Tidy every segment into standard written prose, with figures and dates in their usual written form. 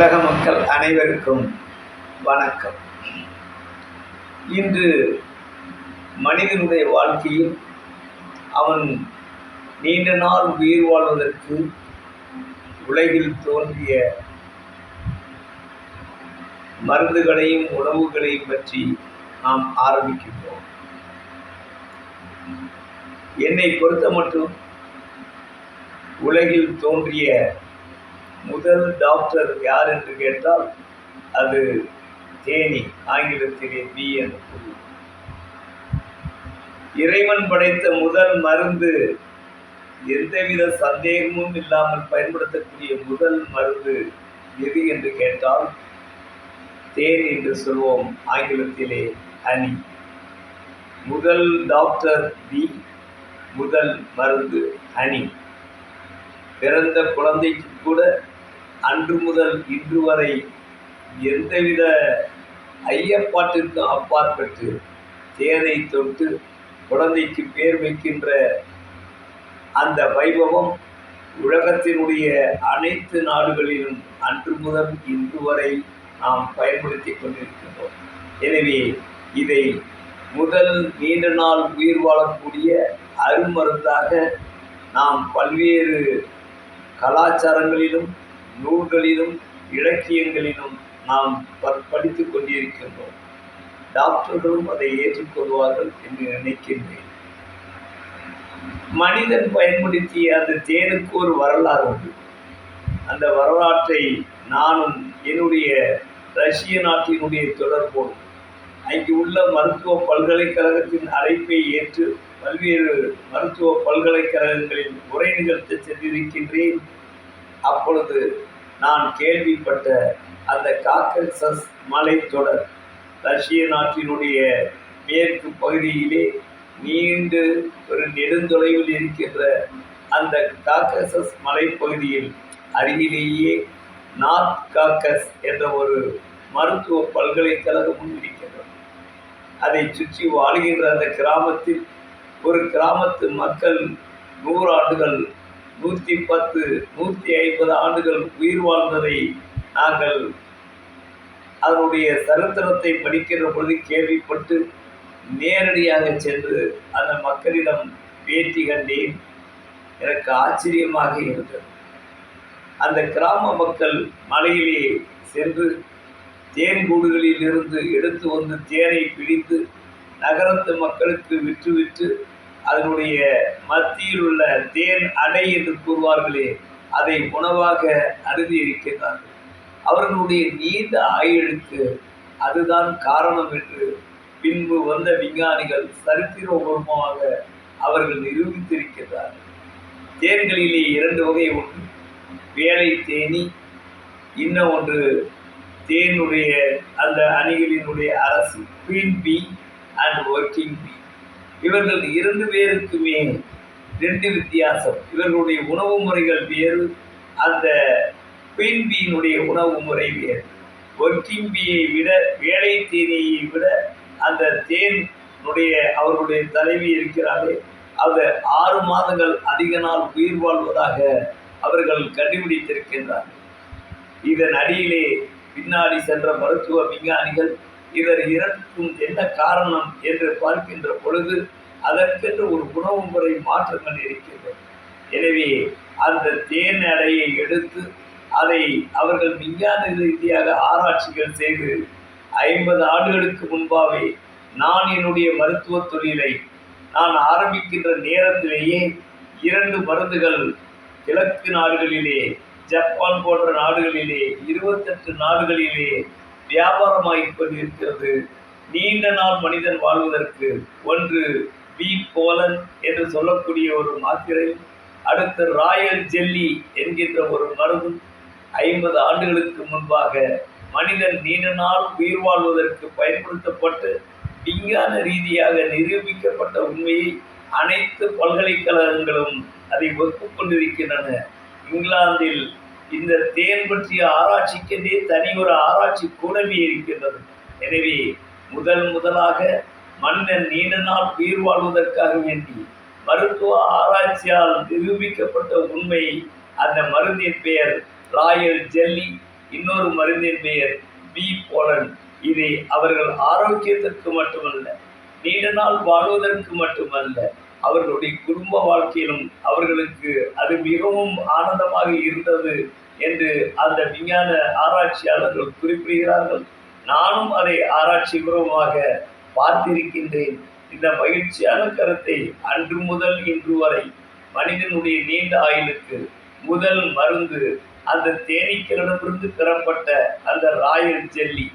உலக மக்கள் அனைவருக்கும் வணக்கம். இன்று மனிதனுடைய வாழ்க்கையில் அவன் நீண்ட நாள் உயிர் வாழ்வதற்கு உலகில் தோன்றிய மருந்துகளையும் உணவுகளையும் பற்றி நாம் ஆரம்பிக்கின்றோம். என்னை பொறுத்த மட்டும் உலகில் தோன்றிய முதல் டாக்டர் யார் என்று கேட்டால் அது தேனி, ஆங்கிலத்திலே பி என்று கூறும். இறைவன் படைத்த முதல் மருந்து, எந்தவித சந்தேகமும் இல்லாமல் பயன்படுத்தக்கூடிய முதல் மருந்து எது என்று கேட்டால் தேன் என்று சொல்வோம், ஆங்கிலத்திலே ஹனி. முதல் டாக்டர் பி, முதல் மருந்து ஹனி. பிறந்த குழந்தைக்கு கூட அன்று முதல் இன்று வரை எந்தவித ஐயப்பாட்டிற்கும் அப்பாற்பட்டு தேனை தொட்டு குழந்தைக்கு பேர் வைக்கின்ற அந்த வைபவம் உலகத்தினுடைய அனைத்து நாடுகளிலும் அன்று முதல் இன்று வரை நாம் பயன்படுத்தி கொண்டிருக்கின்றோம். எனவே இதை முதல் நீண்ட நாள் உயிர் வாழக்கூடிய அருமருந்தாக நாம் பல்வேறு கலாச்சாரங்களிலும் நூல்களிலும் இலக்கியங்களிலும் நாம் படித்து கொண்டிருக்கின்றோம். டாக்டர்களும் அதை ஏற்றுக்கொள்வார்கள் என்று நினைக்கின்றேன். மனிதன் பயன்படுத்திய அந்த தேனுக்கு ஒரு வரலாறு உண்டு. அந்த வரலாற்றை நானும் என்னுடைய ரஷ்ய நாட்டினுடைய தொடர்போடு அங்கு உள்ள மருத்துவ பல்கலைக்கழகத்தின் அழைப்பை ஏற்று பல்வேறு மருத்துவ பல்கலைக்கழகங்களில் உரை நிகழ்த்த சென்றிருக்கின்றேன். அப்பொழுது நான் கேள்விப்பட்ட அந்த காக்கசஸ் மலைத்தொடர், ரஷ்ய நாட்டினுடைய மேற்கு பகுதியிலே நீண்டு ஒரு நெடுந்தொலைவில் இருக்கின்ற அந்த காக்கசஸ் மலைப்பகுதியில் அருகிலேயே நார்த் காக்கஸ் என்ற ஒரு மருத்துவ பல்கலைக்கழகமும் இருக்கின்றது. அதை சுற்றி வாழ்கின்ற அந்த கிராமத்தில் ஒரு கிராமத்து மக்கள் 100 ஆண்டுகள், 110, 150 ஆண்டுகள் உயிர் வாழ்ந்ததை நாங்கள் அதனுடைய சரித்திரத்தை படிக்கின்ற பொழுது கேள்விப்பட்டு நேரடியாக சென்று அந்த மக்களிடம் பேட்டி கண்டேன். எனக்கு ஆச்சரியமாக இருந்தது. அந்த கிராம மக்கள் மலையிலே சென்று தேன்கூடுகளில் இருந்து எடுத்து வந்து தேனை பிடித்து நகரத்து மக்களுக்கு விற்று அதனுடைய மத்தியில் உள்ள தேன் அடை என்று கூறுவார்களே, அதை உணவாக அருந்தி இருக்கின்றார்கள். அவர்களுடைய நீண்ட ஆயுளுக்கு அதுதான் காரணம் என்று பின்பு வந்த விஞ்ஞானிகள் சரித்திரபூர்வமாக அவர்கள் நிரூபித்திருக்கிறார்கள். தேன்களிலே 2 வகை உண்டு. வேலை தேனி, இன்னும் ஒன்று தேனுடைய அந்த அணிகளினுடைய அரசு, குவீன் பீ அண்ட் ஒர்க்கிங் பீ. இவர்கள் 2 பேருக்குமே 2 வித்தியாசம். இவர்களுடைய உணவு முறைகள் வேறு, அந்த குவீன் பீயினுடைய உணவு முறை வேறு. ஒர்க்கிங் பீயை விட, வேலை தேனியை விட அந்த தேனுடைய அவர்களுடைய தலைவி இருக்கிறார்கள், அது 6 மாதங்கள் அதிக நாள் உயிர் வாழ்வதாக அவர்கள் கண்டுபிடித்திருக்கின்றார்கள். இதன் அடியிலே பின்னாடி சென்ற மருத்துவ விஞ்ஞானிகள் இதர் 2க்கும் என்ன காரணம் என்று பார்க்கின்ற பொழுது அதற்கென்று ஒரு உணவு முறை மாற்றங்கள் இருக்கின்றது. எனவே அந்த தேன் அடையை எடுத்து அதை அவர்கள் விஞ்ஞான ரீதியாக ஆராய்ச்சிகள் செய்து 50 ஆண்டுகளுக்கு முன்பாகவே நான் என்னுடைய மருத்துவ தொழிலை நான் ஆரம்பிக்கின்ற நேரத்திலேயே 2 மருந்துகள் கிழக்கு நாடுகளிலே, ஜப்பான் போன்ற நாடுகளிலே, 28 நாடுகளிலே வியாபாரமாகிக் கொண்டிருக்கிறது. நீண்ட நாள் மனிதன் வாழ்வதற்கு ஒன்று பி போலன் என்று சொல்லக்கூடிய ஒரு மாத்திரை, அடுத்து ராயல் ஜெல்லி என்கின்ற ஒரு மருந்து 50 ஆண்டுகளுக்கு முன்பாக மனிதன் நீண்ட நாள் உயிர் வாழ்வதற்கு பயன்படுத்தப்பட்டு விஞ்ஞான ரீதியாக நிரூபிக்கப்பட்ட உண்மையை அனைத்து பல்கலைக்கழகங்களும் அதை ஒப்புக்கொண்டிருக்கின்றன. இங்கிலாந்தில் இந்த தேன் பற்றிய ஆராய்ச்சிக்கென்றே தனி ஒரு ஆராய்ச்சி கூடமே இருக்கின்றது. எனவே முதலாக மனிதன் நீண்ட நாள் உயிர் வாழ்வதற்காக வேண்டி மருத்துவ ஆராய்ச்சியால் நிரூபிக்கப்பட்ட உண்மை, அந்த மருந்தின் பெயர் ராயல் ஜெல்லி. இன்னொரு மருந்தின் பெயர் பி போலன். இதை அவர்கள் ஆரோக்கியத்திற்கு மட்டுமல்ல, நீண்ட நாள் வாழ்வதற்கு மட்டுமல்ல, அவர்களுடைய குடும்ப வாழ்க்கையிலும் அவர்களுக்கு அது மிகவும் ஆனந்தமாக இருந்தது என்று அந்த விஞ்ஞான ஆராய்ச்சியாளர்கள் குறிப்பிடுகிறார்கள். நானும் அதை ஆராய்ச்சிபூர்வமாக பார்த்திருக்கின்றேன். இந்த மகிழ்ச்சியான கருத்தை அன்று முதல் இன்று வரை மனிதனுடைய நீண்ட ஆயுளுக்கு முதல் மருந்து அந்த தேனீக்களிடமிருந்து பெறப்பட்ட அந்த ராயல் ஜெல்லி,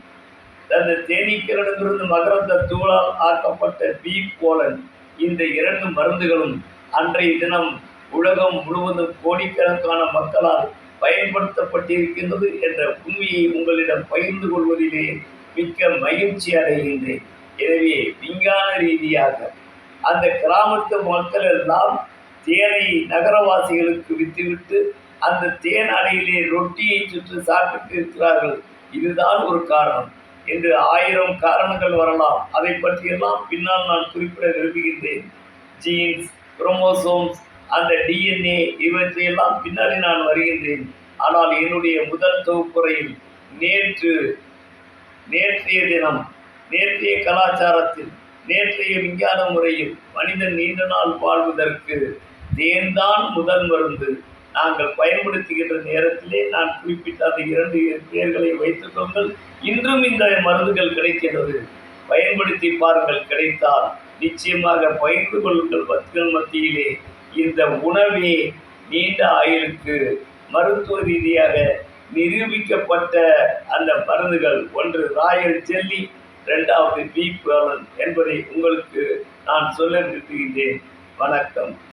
அந்த தேனீக்களிடமிருந்து மகரந்த தூளால் ஆக்கப்பட்ட பி போலன். இந்த 2 மருந்துகளும் அன்றைய தினம் உலகம் முழுவதும் கோடிக்கணக்கான மக்களால் பயன்படுத்தப்பட்டிருக்கின்றது என்ற உண்மையை உங்களிடம் பகிர்ந்து கொள்வதிலே மிக்க மகிழ்ச்சி அடைகின்றேன். எனவே விஞ்ஞான ரீதியாக அந்த கிராமத்து மக்கள் எல்லாம் தேனை நகரவாசிகளுக்கு விற்றுவிட்டு அந்த தேன் அடையிலே ரொட்டியை சுற்றி சாப்பிட்டு இருக்கிறார்கள். இதுதான் ஒரு காரணம் என்று 1000 காரணங்கள் வரலாம். அதை பற்றியெல்லாம் பின்னால் நான் குறிப்பிட விரும்புகின்றேன். ஜீன்ஸ், குரோமோசோம்ஸ், அந்த DNA இவற்றையெல்லாம் பின்னாடி நான் வருகின்றேன். ஆனால் என்னுடைய முதல் தொகுப்புரையில் நேற்றைய தினம், நேற்றைய கலாச்சாரத்தில், நேற்றைய விஞ்ஞான முறையில் மனிதன் நீண்ட நாள் வாழ்வதற்கு தேன்தான் முதல் மருந்து. நாங்கள் பயன்படுத்துகின்ற நேரத்திலே நான் குறிப்பிட்ட அந்த 2 பெயர்களை வைத்துக் கொள்ளுங்கள். இன்றும் இந்த மருந்துகள் கிடைக்கிறது. பயன்படுத்தி பாருங்கள். கிடைத்தால் நிச்சயமாக பகிர்ந்து கொள்ளுங்கள் மக்கள் மத்தியிலே. இந்த உணவே நீண்ட ஆயுளுக்கு மருத்துவ ரீதியாக நிரூபிக்கப்பட்ட அந்த மருந்துகள். ஒன்று ராயல் ஜெல்லி, 2வது பி போலன் என்பதை உங்களுக்கு நான் சொல்ல விரும்புகின்றேன். வணக்கம்.